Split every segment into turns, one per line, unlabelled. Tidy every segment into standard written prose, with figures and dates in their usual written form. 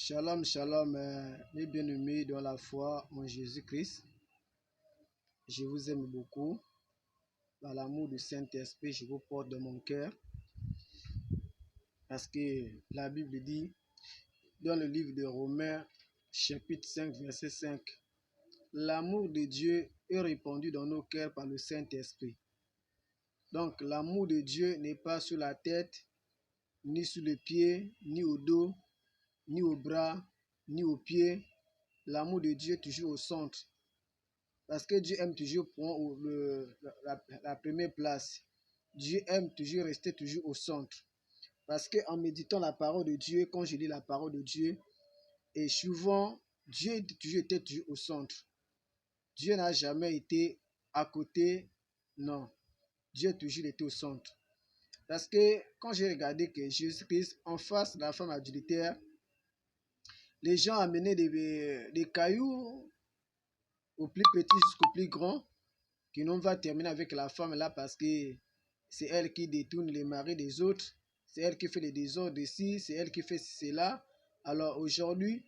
Shalom, shalom, mes bien-aimés dans la foi en Jésus-Christ. Je vous aime beaucoup. Par l'amour du Saint-Esprit, je vous porte dans mon cœur. Parce que la Bible dit, dans le livre de Romains, chapitre 5, verset 5, l'amour de Dieu est répandu dans nos cœurs par le Saint-Esprit. Donc, l'amour de Dieu n'est pas sur la tête, ni sur les pieds, ni au dos, ni au bras, ni aux pieds. L'amour de Dieu est toujours au centre. Parce que Dieu aime toujours prendre la première place. Dieu aime toujours rester toujours au centre. Parce qu'en méditant la parole de Dieu, quand je lis la parole de Dieu, et souvent, Dieu a toujours été toujours au centre. Dieu n'a jamais été à côté, non. Dieu a toujours été au centre. Parce que quand j'ai regardé que Jésus-Christ, en face de la femme adultère, les gens amenaient des cailloux au plus petit jusqu'au plus grand, qui n'ont va terminer avec la femme là parce que c'est elle qui détourne les maris des autres, c'est elle qui fait les désordres ici, c'est elle qui fait cela. Alors aujourd'hui,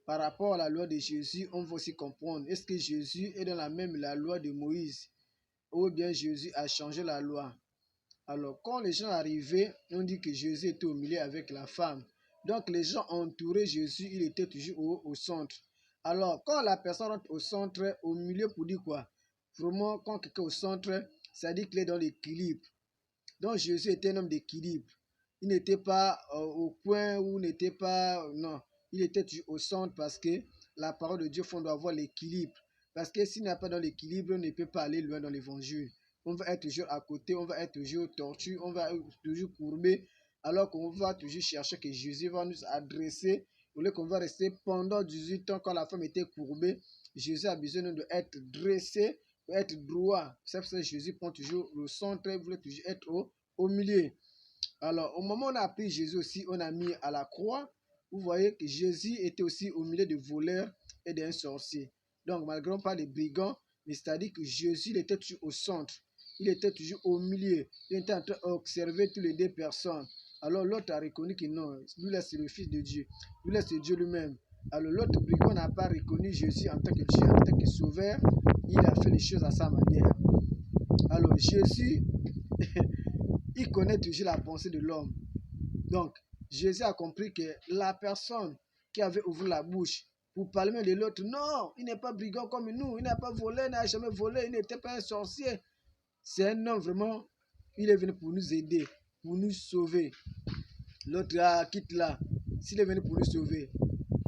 par rapport à la loi de Jésus, on va aussi comprendre, est-ce que Jésus est dans la loi de Moïse, ou bien Jésus a changé la loi? Alors quand les gens arrivaient, on dit que Jésus était au milieu avec la femme. Donc les gens entouraient Jésus, il était toujours au centre. Alors quand la personne rentre au centre, au milieu pour dire quoi? Vraiment, quand quelqu'un est au centre, ça dit qu'il est dans l'équilibre. Donc Jésus était un homme d'équilibre. Il n'était pas au point où il n'était pas... Non, il était toujours au centre parce que la parole de Dieu, on doit avoir l'équilibre. Parce que s'il n'y a pas dans l'équilibre, on ne peut pas aller loin dans l'évangile. On va être toujours à côté, on va être toujours tortu, on va être toujours courbé, alors qu'on va toujours chercher que Jésus va nous adresser. Au lieu qu'on va rester pendant 18 ans quand la femme était courbée, Jésus a besoin d'être dressé, être droit. C'est pour ça que Jésus prend toujours le centre, il voulait toujours être au milieu. Alors, au moment où on a pris Jésus aussi, on a mis à la croix. Vous voyez que Jésus était aussi au milieu de voleurs et d'un sorcier. Donc, malgré pas les brigands, mais c'est-à-dire que Jésus il était toujours au centre. Il était toujours au milieu. Il était en train d'observer toutes les deux personnes. Alors, l'autre a reconnu que non, lui là, c'est le Fils de Dieu. Lui là, c'est Dieu lui-même. Alors, l'autre brigand n'a pas reconnu Jésus en tant que Dieu, en tant que sauveur. Il a fait les choses à sa manière. Alors, Jésus, il connaît toujours la pensée de l'homme. Donc, Jésus a compris que la personne qui avait ouvert la bouche pour parler de l'autre, non, il n'est pas brigand comme nous, il n'a pas volé, il n'a jamais volé, il n'était pas un sorcier. C'est un homme vraiment, il est venu pour nous aider, pour nous sauver. L'autre quitte là, s'il est venu pour nous sauver,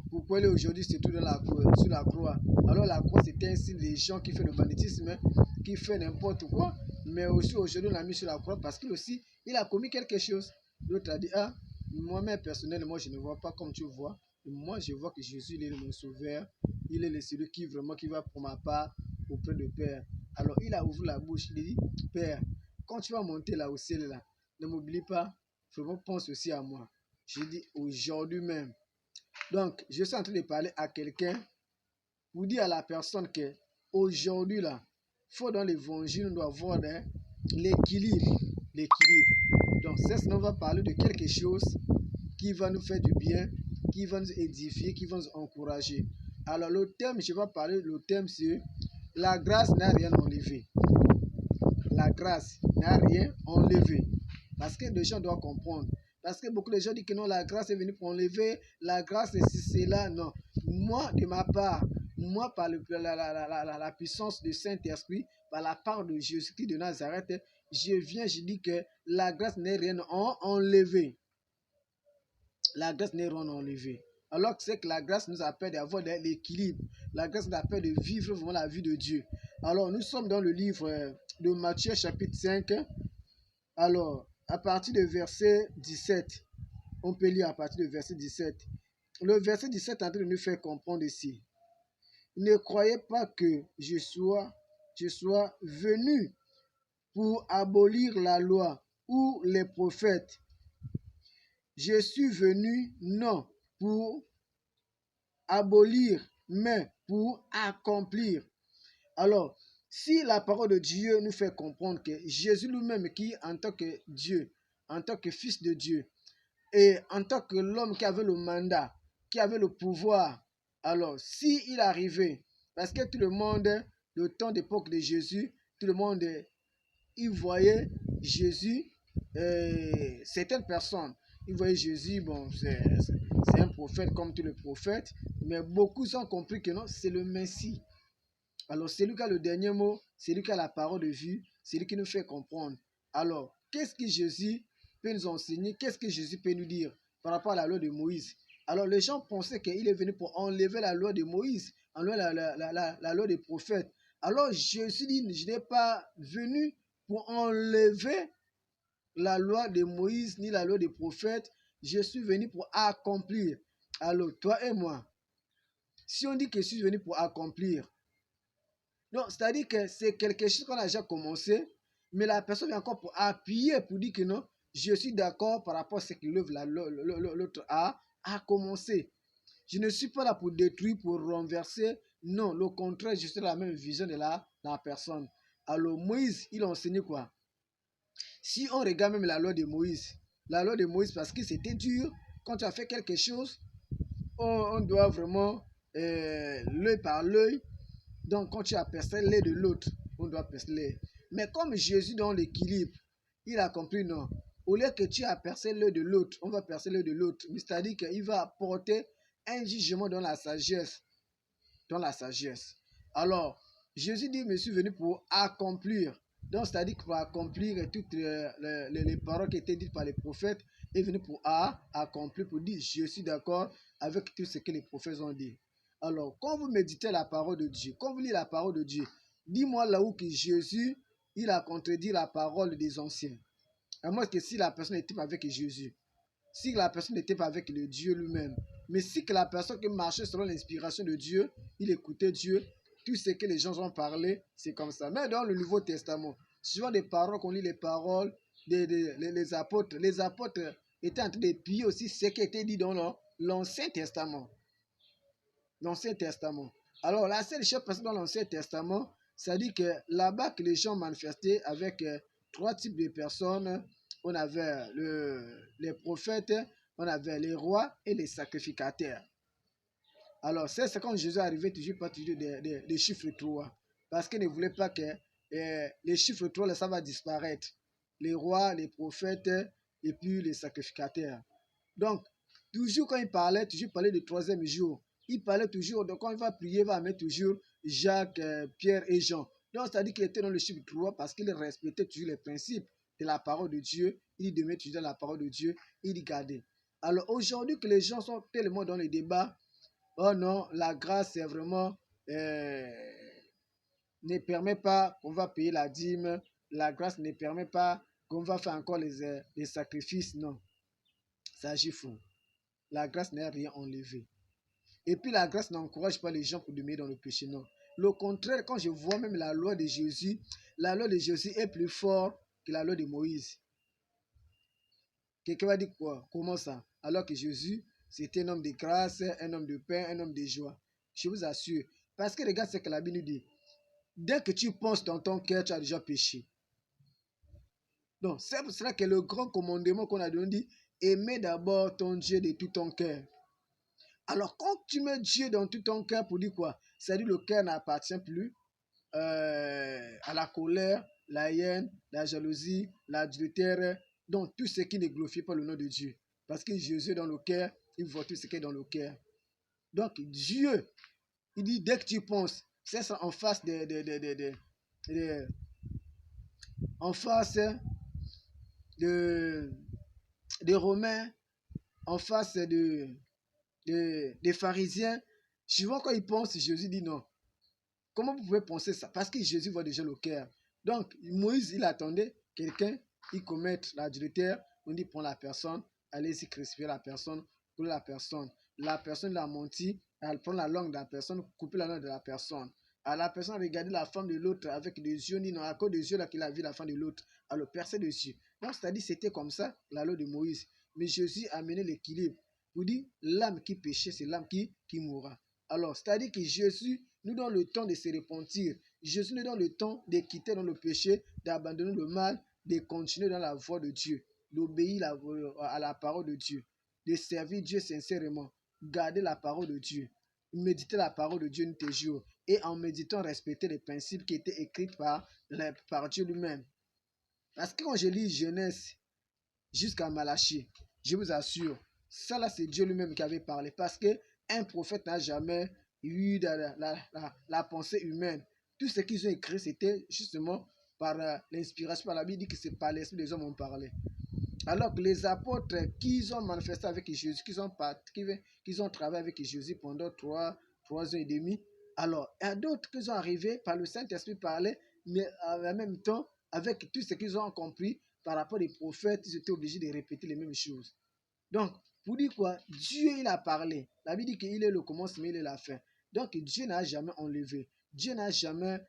pourquoi il est aujourd'hui c'est tout sur la croix? Alors la croix c'était un signe des gens qui font le banditisme, qui font n'importe quoi, mais aussi aujourd'hui on l'a mis sur la croix parce qu'il aussi, il a commis quelque chose. L'autre a dit, ah, moi-même personnellement je ne vois pas comme tu vois, moi je vois que Jésus il est mon sauveur, il est celui qui vraiment qui va pour ma part auprès de Père. Alors il a ouvert la bouche, il dit, Père, quand tu vas monter là au ciel là, ne m'oublie pas, vraiment pense aussi à moi. Je dis aujourd'hui même. Donc, je suis en train de parler à quelqu'un pour dire à la personne que aujourd'hui là, il faut dans l'évangile, on doit avoir l'équilibre. Donc, on va parler de quelque chose qui va nous faire du bien, qui va nous édifier, qui va nous encourager. Alors, le thème, je vais parler, le thème c'est la grâce n'a rien enlevé. La grâce n'a rien enlevé. Parce que les gens doivent comprendre. Parce que beaucoup de gens disent que non, la grâce est venue pour enlever, la grâce est si là, non. Moi, de ma part, moi, par la puissance du Saint-Esprit, par la part de Jésus-Christ de Nazareth, je viens, je dis que la grâce n'est rien enlevé. La grâce n'est rien enlevé. Alors que c'est que la grâce nous appelle d'avoir l'équilibre. La grâce nous appelle de vivre vraiment la vie de Dieu. Alors, nous sommes dans le livre de Matthieu, chapitre 5. Alors, à partir du verset 17, on peut lire à partir du verset 17. Le verset 17 est en train de nous faire comprendre ici. Ne croyez pas que je sois venu pour abolir la loi ou les prophètes. Je suis venu non pour abolir, mais pour accomplir. Alors, si la parole de Dieu nous fait comprendre que Jésus lui-même qui, en tant que Dieu, en tant que fils de Dieu, et en tant que l'homme qui avait le mandat, qui avait le pouvoir. Alors, s'il arrivait, parce que tout le monde, le temps d'époque de Jésus, tout le monde, il voyait Jésus, certaines personnes, ils voyaient Jésus, bon, c'est un prophète comme tous les prophètes, mais beaucoup ont compris que non, c'est le Messie. Alors, c'est lui qui a le dernier mot, c'est lui qui a la parole de vie, c'est lui qui nous fait comprendre. Alors, qu'est-ce que Jésus peut nous enseigner? Qu'est-ce que Jésus peut nous dire par rapport à la loi de Moïse? Alors, les gens pensaient qu'il est venu pour enlever la loi de Moïse, enlever la loi des prophètes. Alors, Jésus dit, je n'ai pas venu pour enlever la loi de Moïse ni la loi des prophètes. Je suis venu pour accomplir. Alors, toi et moi, si on dit que je suis venu pour accomplir, non, c'est-à-dire que c'est quelque chose qu'on a déjà commencé, mais la personne vient encore pour appuyer, pour dire que non, je suis d'accord par rapport à ce que l'autre a commencé. Je ne suis pas là pour détruire, pour renverser. Non, le contraire, je suis la même vision de la personne. Alors Moïse, il a enseigné quoi? Si on regarde même la loi de Moïse, parce que c'était dur, quand tu as fait quelque chose, on doit vraiment l'œil par l'œil. Donc, quand tu as percé l'œil de l'autre, on doit percer l'œil. Mais comme Jésus dans l'équilibre, il a compris non. Au lieu que tu as percé l'œil de l'autre, on va percer l'œil de l'autre. C'est-à-dire qu'il va apporter un jugement dans la sagesse. Dans la sagesse. Alors, Jésus dit, je suis venu pour accomplir. Donc, c'est-à-dire pour accomplir toutes les paroles qui étaient dites par les prophètes, il est venu pour accomplir, pour dire, je suis d'accord avec tout ce que les prophètes ont dit. Alors, quand vous méditez la parole de Dieu, quand vous lisez la parole de Dieu, dis-moi là où que Jésus, il a contredit la parole des anciens. À moins que si la personne n'était pas avec Jésus, si la personne n'était pas avec le Dieu lui-même, mais si que la personne qui marchait selon l'inspiration de Dieu, il écoutait Dieu, tout ce que les gens ont parlé, c'est comme ça. Mais dans le Nouveau Testament, suivant des paroles qu'on lit, les paroles des apôtres, les apôtres étaient en train de piller aussi ce qui était dit dans l'Ancien Testament. L'Ancien Testament. Alors, la seule chose passée dans l'Ancien Testament, ça dit que là-bas, que les gens manifestaient avec trois types de personnes. On avait les prophètes, on avait les rois et les sacrificateurs. Alors, c'est quand Jésus est arrivé, toujours pas toujours des chiffres 3. Parce qu'il ne voulait pas que les chiffres 3, ça va disparaître. Les rois, les prophètes et puis les sacrificateurs. Donc, toujours quand il parlait du troisième jour. Il parlait toujours, donc quand il va prier, il va mettre toujours Jacques, Pierre et Jean. Donc, c'est-à-dire qu'il était dans le chiffre 3 parce qu'il respectait toujours les principes de la parole de Dieu. Il demandait toujours la parole de Dieu, il gardait. Alors, aujourd'hui que les gens sont tellement dans les débats, oh non, la grâce, c'est vraiment, ne permet pas qu'on va payer la dîme. La grâce ne permet pas qu'on va faire encore les sacrifices. Non, ça agit faux. La grâce n'a rien enlevé. Et puis la grâce n'encourage pas les gens pour demeurer dans le péché, non. Le contraire, quand je vois même la loi de Jésus est plus forte que la loi de Moïse. Quelqu'un va dire quoi? Comment ça? Alors que Jésus, c'était un homme de grâce, un homme de paix, un homme de joie. Je vous assure. Parce que regarde ce que la Bible nous dit. Dès que tu penses dans ton cœur, tu as déjà péché. Donc, c'est pour cela que le grand commandement qu'on a donné dit, aimez d'abord ton Dieu de tout ton cœur. Alors, quand tu mets Dieu dans tout ton cœur pour dire quoi? C'est-à-dire le cœur n'appartient plus à la colère, la haine, la jalousie, l'adultère, donc tout ce qui ne glorifie pas le nom de Dieu. Parce que Jésus est dans le cœur, il voit tout ce qui est dans le cœur. Donc, Dieu, il dit, dès que tu penses, c'est ça en face en face des Romains, en face des pharisiens, souvent quand ils pensent, Jésus dit non. Comment vous pouvez penser ça? Parce que Jésus voit déjà le cœur. Donc, Moïse, il attendait quelqu'un, il commette l'adultère, on dit prends la personne, allez-y crucifier la personne, pour la personne. La personne l'a menti, elle prend la langue de la personne, couper la langue de la personne. Alors la personne regardait la femme de l'autre avec des yeux, dit non, à cause des yeux là qu'il a vu la femme de l'autre, alors percer dessus. Donc, c'est-à-dire c'était comme ça, la loi de Moïse. Mais Jésus a amené l'équilibre. Vous dites, l'âme qui péchait, c'est l'âme qui mourra. Alors, c'est-à-dire que Jésus nous donne le temps de se repentir. Jésus nous donne le temps de quitter dans le péché, d'abandonner le mal, de continuer dans la voie de Dieu, d'obéir à la parole de Dieu, de servir Dieu sincèrement. garder la parole de Dieu, méditer la parole de Dieu nuit et jour, et en méditant, respecter les principes qui étaient écrits par Dieu lui-même. Parce que quand je lis Genèse jusqu'à Malachie, je vous assure, ça là c'est Dieu lui-même qui avait parlé. Parce qu'un prophète n'a jamais eu la pensée humaine. Tout ce qu'ils ont écrit, c'était justement par l'inspiration. Par la Bible dit que c'est par l'esprit des hommes ont parlé. Alors que les apôtres qui ont manifesté avec Jésus, qui ont travaillé avec Jésus pendant 3 ans et demi, alors il y a d'autres qui sont arrivés par le Saint-Esprit parler, mais en même temps, avec tout ce qu'ils ont compris par rapport aux prophètes, ils étaient obligés de répéter les mêmes choses. Donc, pour dire quoi? Dieu, il a parlé. La Bible dit qu'il est le commencement, il est la fin. Donc, Dieu n'a jamais enlevé. Dieu n'a jamais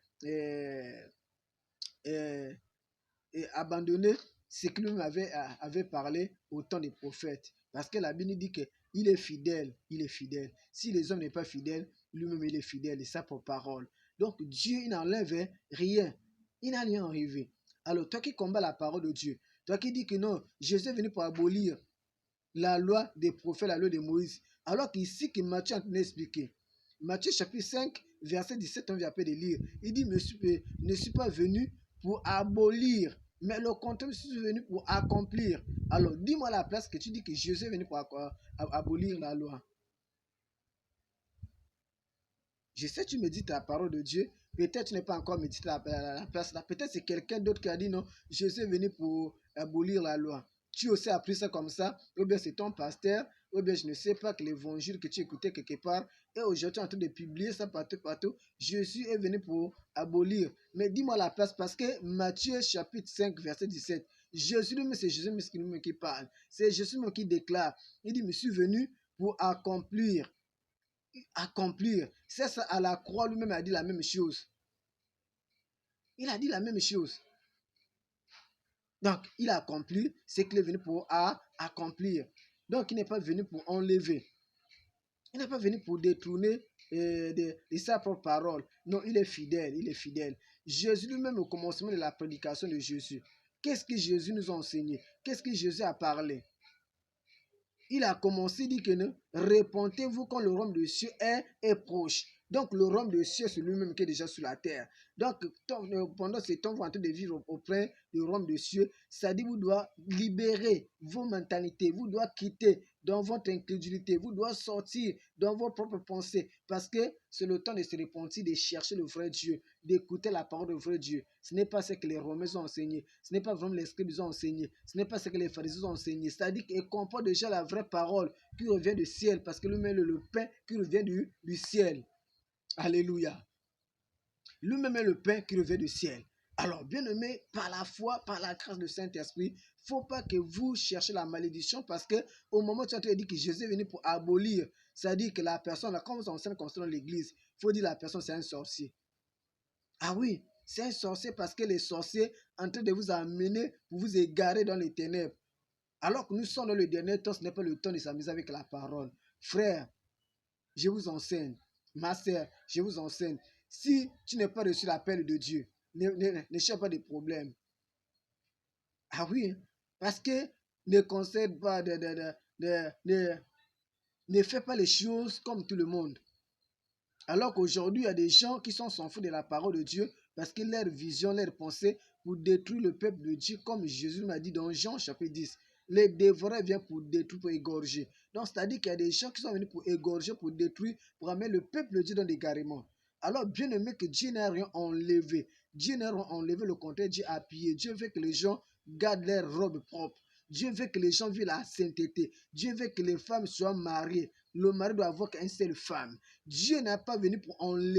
abandonné ce que lui avait parlé au temps des prophètes. Parce que la Bible dit qu'il est fidèle, il est fidèle. Si les hommes n'est pas fidèles, lui-même il est fidèle et ça pour parole. Donc Dieu, il n'enlève rien. Il n'a rien enlevé. Alors toi qui combats la parole de Dieu, toi qui dis que non, Jésus est venu pour abolir la loi des prophètes, la loi de Moïse. Alors qu'ici, que Matthieu a expliqué. Matthieu chapitre 5, verset 17, on vient de lire. Il dit, ne suis pas venu pour abolir, mais le contraire, je suis venu pour accomplir. Alors, dis-moi la place que tu dis que Jésus est venu pour abolir la loi. Je sais, tu médites la parole de Dieu. Peut-être tu n'es pas encore médité la place là. Peut-être c'est quelqu'un d'autre qui a dit non, Jésus est venu pour abolir la loi. Tu aussi as pris ça comme ça, ou bien c'est ton pasteur, ou bien je ne sais pas que l'évangile que tu écoutais quelque part, et aujourd'hui tu es en train de publier ça partout. Jésus est venu pour abolir. Mais dis-moi la place, parce que Matthieu chapitre 5, verset 17, Jésus lui-même, c'est Jésus lui-même qui parle. C'est Jésus lui-même qui déclare. Il dit, je suis venu pour accomplir. C'est ça, à la croix, lui-même a dit la même chose. Il a dit la même chose. Donc, il a accompli ce qu'il est venu pour accomplir. Donc, il n'est pas venu pour enlever. Il n'est pas venu pour détourner de sa propre parole. Non, il est fidèle, il est fidèle. Jésus lui-même, au commencement de la prédication de Jésus, qu'est-ce que Jésus nous a enseigné? Qu'est-ce que Jésus a parlé? Il a commencé à dire que répentez-vous quand le royaume de cieux est proche. Donc le royaume de cieux, c'est lui-même qui est déjà sur la terre. Donc pendant ce temps, vous êtes en train de vivre auprès du royaume de cieux. Ça dit vous devez libérer vos mentalités, vous devez quitter dans votre incrédulité, vous devez sortir dans vos propres pensées. Parce que c'est le temps de se repentir, de chercher le vrai Dieu, d'écouter la parole du vrai Dieu. Ce n'est pas ce que les Romains ont enseigné, ce n'est pas vraiment les scribes ont enseigné, ce n'est pas ce que les pharisiens ont enseigné. C'est-à-dire qu'ils comportent déjà la vraie parole qui revient du ciel, parce que lui-même est le pain qui revient du ciel. Alléluia. Lui-même est le pain qui revient du ciel. Alors, bien-aimés, par la foi, par la grâce du Saint-Esprit, il ne faut pas que vous cherchiez la malédiction, parce qu'au moment où tu as dit que Jésus est venu pour abolir, c'est-à-dire que la personne, quand vous enseignez dans l'église, il faut dire que la personne c'est un sorcier. Ah oui, c'est un sorcier parce que les sorciers sont en train de vous amener pour vous égarer dans les ténèbres. Alors que nous sommes dans le dernier temps, ce n'est pas le temps de s'amuser avec la parole. Frère, je vous enseigne. Ma sœur, je vous enseigne. Si tu n'as pas reçu l'appel de Dieu, ne cherche pas de problème. Ah oui, parce que ne concède pas, ne fais pas les choses comme tout le monde. Alors qu'aujourd'hui, il y a des gens qui s'en foutent de la parole de Dieu parce que leur vision, leur pensée pour détruire le peuple de Dieu, comme Jésus m'a dit dans Jean chapitre 10. Les dévoreurs viennent pour détruire, pour égorger. Donc, c'est-à-dire qu'il y a des gens qui sont venus pour égorger, pour détruire, pour amener le peuple de Dieu dans des égarements. Alors, bien aimé que Dieu n'a rien enlevé. Dieu n'a rien enlevé, le contraire, Dieu a appuyé. Dieu veut que les gens gardent leurs robes propres. Dieu veut que les gens vivent la sainteté. Dieu veut que les femmes soient mariées. Le mari doit avoir qu'une seule femme. Dieu n'est pas venu pour enlever